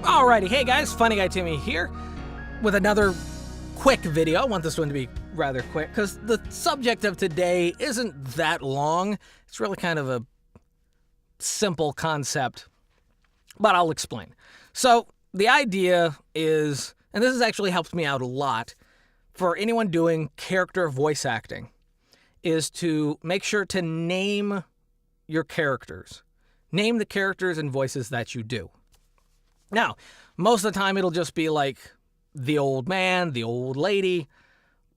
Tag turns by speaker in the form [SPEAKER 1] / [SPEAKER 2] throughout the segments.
[SPEAKER 1] Alrighty, hey guys, FunnyGuyTimmy here with another quick video. I want this one to be rather quick because the subject of today isn't that long. It's really kind of a simple concept, but I'll explain. So the idea is, and this has actually helped me out a lot for anyone doing character voice acting, is to make sure to name your characters. Name the characters and voices that you do. Now, most of the time it'll just be like the old man, the old lady,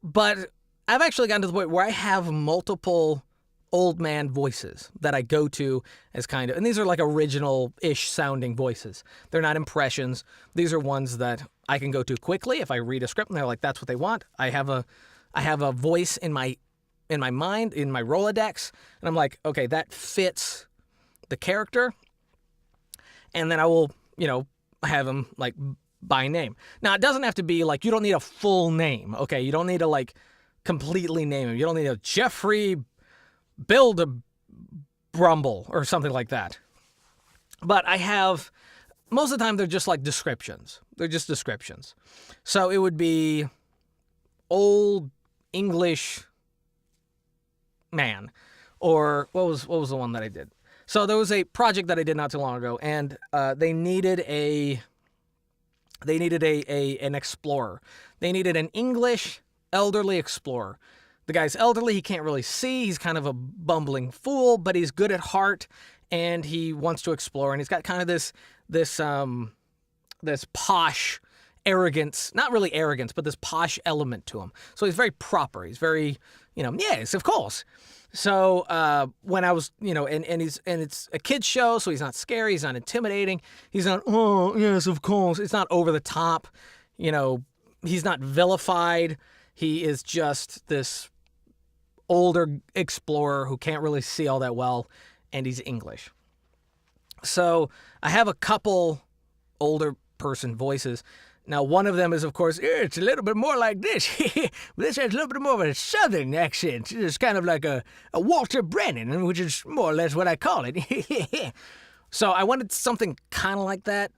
[SPEAKER 1] but I've actually gotten to the point where I have multiple old man voices that I go to as kind of, and these are like original-ish sounding voices. They're not impressions. These are ones that I can go to quickly if I read a script and they're like, that's what they want. I have a voice in my mind, in my Rolodex, and I'm like, okay, that fits the character, and then I will, have them like by name. Now, it doesn't have to be like, you don't need a full name, okay? You don't need to like completely name him. You don't need a Jeffrey Build-A-Brumble or something like that. But I have, most of the time they're just like descriptions. They're just descriptions. So it would be old English man, or what was the one that I did? So there was a project that I did not too long ago, and they needed an explorer. They needed an English elderly explorer. The guy's elderly, he can't really see, he's kind of a bumbling fool, but he's good at heart, and he wants to explore, and he's got kind of this posh arrogance, not really arrogance, but this posh element to him. So he's very proper, he's very, yes, of course. So when I was, and it's a kid's show, so he's not scary, he's not intimidating, he's not, oh, yes, of course, it's not over the top, he's not vilified, he is just this older explorer who can't really see all that well, and he's English. So I have a couple older person voices. Now, one of them is, of course, it's a little bit more like this. This has a little bit more of a southern accent. It's kind of like a Walter Brennan, which is more or less what I call it. So I wanted something kind of like that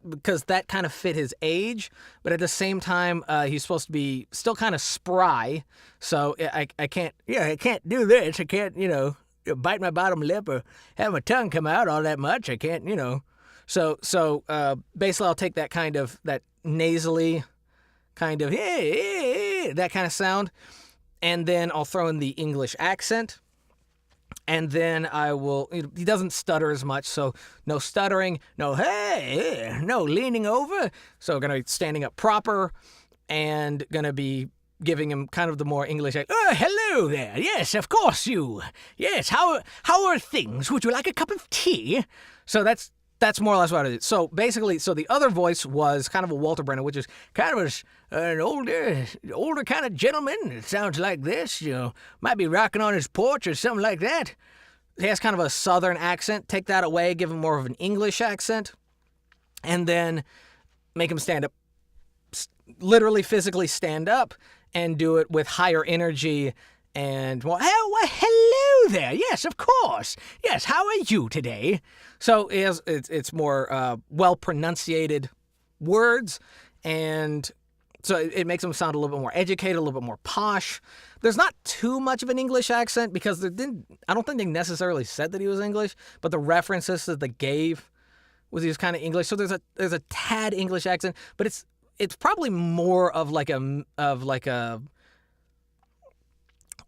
[SPEAKER 1] because that kind of fit his age, but at the same time, he's supposed to be still kind of spry. So I can't do this. I can't, bite my bottom lip or have my tongue come out all that much. I can't, So basically, I'll take that nasally kind of that kind of sound, and then I'll throw in the English accent, and then I will, he doesn't stutter as much, so no stuttering, no hey, no leaning over, so gonna be standing up proper, and gonna be giving him kind of the more English, oh, hello there, yes, of course you, yes, how are things, would you like a cup of tea? So that's more or less what I did. So basically, the other voice was kind of a Walter Brennan, which is kind of an older kind of gentleman. It sounds like this, might be rocking on his porch or something like that. He has kind of a southern accent. Take that away, give him more of an English accent, and then make him stand up, literally physically stand up, and do it with higher energy. And, well, hello there. Yes, of course. Yes, how are you today? So it's more well-pronunciated words, and so it makes them sound a little bit more educated, a little bit more posh. There's not too much of an English accent because I don't think they necessarily said that he was English, but the references that they gave was he was kind of English. So there's a tad English accent, but it's probably more of like a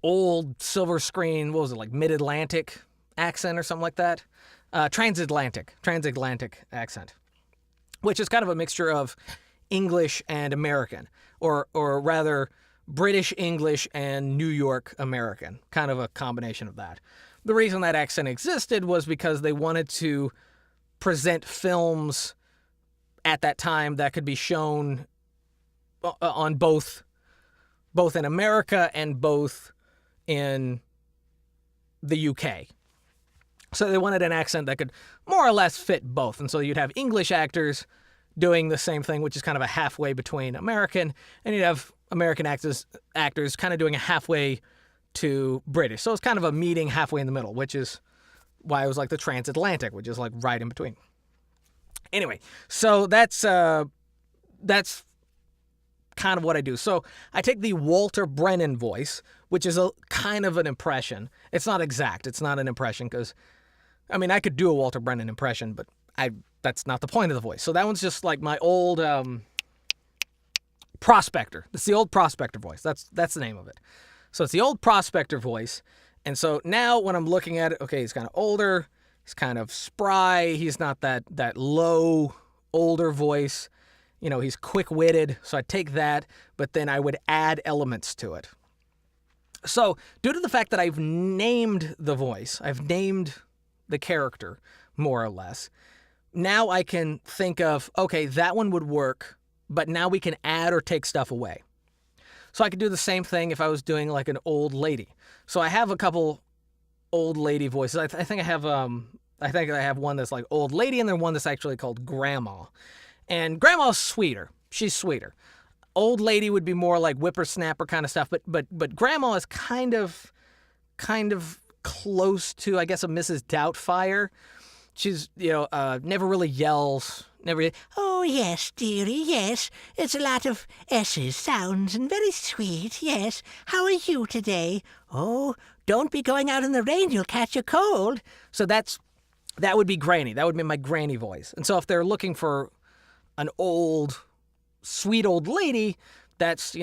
[SPEAKER 1] old silver screen, what was it, like mid-Atlantic accent or something like that? Transatlantic accent, which is kind of a mixture of English and American, or rather British English and New York American, kind of a combination of that. The reason that accent existed was because they wanted to present films at that time that could be shown on both in America and both in the UK. So they wanted an accent that could more or less fit both. And so you'd have English actors doing the same thing, which is kind of a halfway between American, and you'd have American actors kind of doing a halfway to British. So it's kind of a meeting halfway in the middle, which is why it was like the transatlantic, which is like right in between. Anyway, so that's kind of what I do. So I take the Walter Brennan voice, which is a kind of an impression. It's not exact. It's not an impression because, I mean, I could do a Walter Brennan impression, but that's not the point of the voice. So that one's just like my old prospector. It's the old prospector voice. That's the name of it. So it's the old prospector voice. And so now when I'm looking at it, okay, he's kind of older. He's kind of spry. He's not that low, older voice. You know, he's quick-witted. So I take that, but then I would add elements to it. So due to the fact that I've named the voice, I've named the character, more or less, now I can think of, okay, that one would work, but now we can add or take stuff away. So I could do the same thing if I was doing like an old lady. So I have a couple old lady voices. I think I have one that's like old lady and then one that's actually called grandma. And grandma's sweeter. She's sweeter. Old lady would be more like whippersnapper kind of stuff, but grandma is kind of close to, I guess, a Mrs. Doubtfire. She's, never really yells. Never.
[SPEAKER 2] Oh, yes, dearie, yes. It's a lot of S's, sounds, and very sweet, yes. How are you today? Oh, don't be going out in the rain, you'll catch a cold.
[SPEAKER 1] So that would be Granny. That would be my Granny voice. And so if they're looking for an old, sweet old lady that's,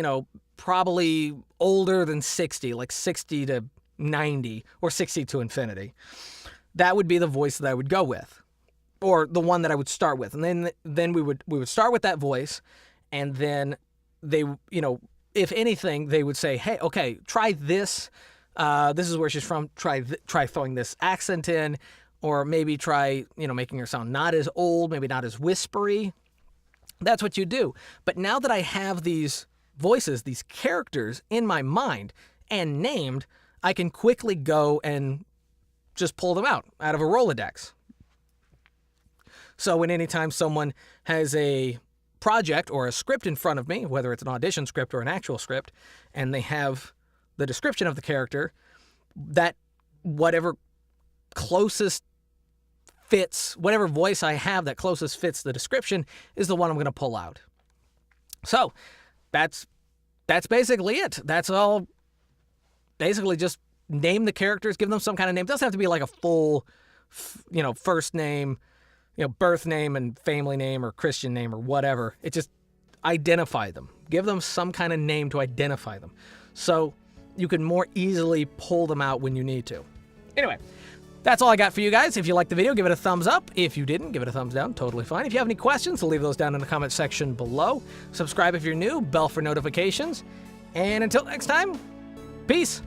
[SPEAKER 1] probably older than 60, like 60 to 90 or 60 to infinity, that would be the voice that I would go with, or the one that I would start with. And then we would start with that voice, and then they, if anything, they would say, hey, okay, try this. This is where she's from. Try throwing this accent in, or maybe try, making her sound not as old, maybe not as whispery. That's what you do. But now that I have these voices, these characters in my mind and named, I can quickly go and just pull them out of a Rolodex. So when anytime someone has a project or a script in front of me, whether it's an audition script or an actual script, and they have the description of the character, that whatever closest fits, whatever voice I have that closest fits the description is the one I'm going to pull out. So that's basically it. That's all. Basically just name the characters, give them some kind of name. It doesn't have to be like a full, first name, birth name and family name or Christian name or whatever. It just identify them. Give them some kind of name to identify them, so you can more easily pull them out when you need to. Anyway, that's all I got for you guys. If you liked the video, give it a thumbs up. If you didn't, give it a thumbs down. Totally fine. If you have any questions, leave those down in the comment section below. Subscribe if you're new, bell for notifications. And until next time, peace.